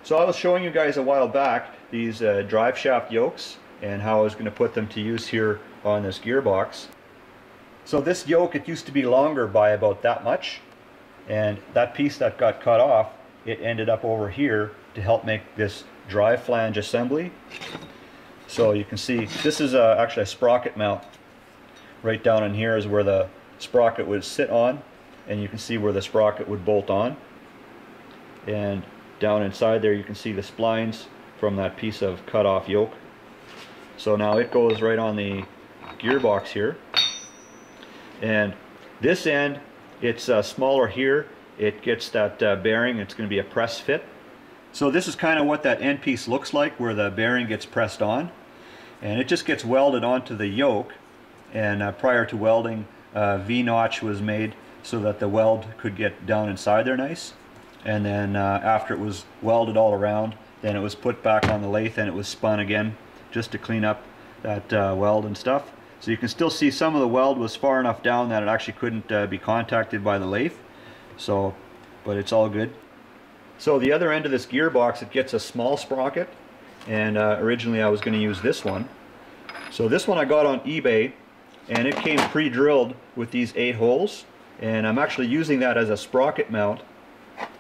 So I was showing you guys a while back these drive shaft yokes and how I was going to put them to use here on this gearbox. So this yoke, it used to be longer by about that much, and that piece that got cut off, it ended up over here to help make this drive flange assembly. So you can see this is actually a sprocket mount. Right down in here is where the sprocket would sit on, and you can see where the sprocket would bolt on. And down inside there you can see the splines from that piece of cut off yoke. So now it goes right on the gearbox here. And this end, it's smaller here. It gets that bearing. It's going to be a press fit. So this is kind of what that end piece looks like, where the bearing gets pressed on. And it just gets welded onto the yoke. And prior to welding, V-notch was made so that the weld could get down inside there nice. And then after it was welded all around, then it was put back on the lathe and it was spun again just to clean up that weld and stuff. So you can still see some of the weld was far enough down that it actually couldn't be contacted by the lathe. So, but it's all good. So the other end of this gearbox, it gets a small sprocket, and originally I was going to use this one. So this one I got on eBay, and it came pre-drilled with these 8 holes, and I'm actually using that as a sprocket mount.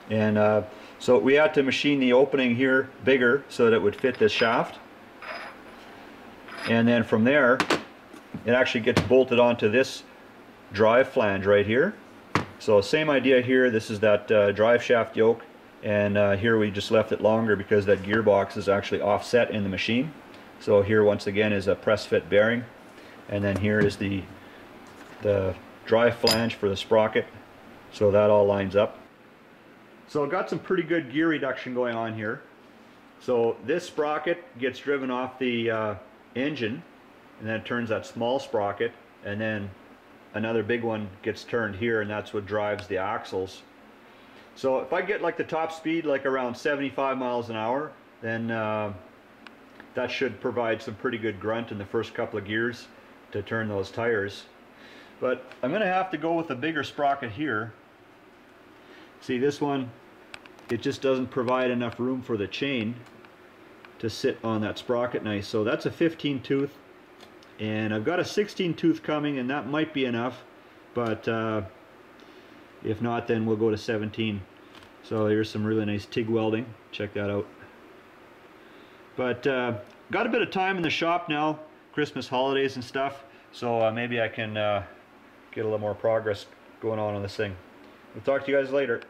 And so we had to machine the opening here bigger so that it would fit this shaft, and then from there it actually gets bolted onto this drive flange right here. So same idea here. This is that drive shaft yoke, and here we just left it longer because that gearbox is actually offset in the machine. So here once again is a press fit bearing, and then here is the drive flange for the sprocket, so that all lines up. So I've got some pretty good gear reduction going on here. So this sprocket gets driven off the engine, and then it turns that small sprocket, and then another big one gets turned here, and that's what drives the axles. So if I get like the top speed like around 75 miles an hour, then that should provide some pretty good grunt in the first couple of gears to turn those tires. But I'm going to have to go with a bigger sprocket here. See, this one, it just doesn't provide enough room for the chain to sit on that sprocket nice. So that's a 15 tooth, and I've got a 16 tooth coming, and that might be enough, but if not, then we'll go to 17. So here's some really nice TIG welding. Check that out. But got a bit of time in the shop now, Christmas holidays and stuff, so maybe I can get a little more progress going on this thing. We'll talk to you guys later.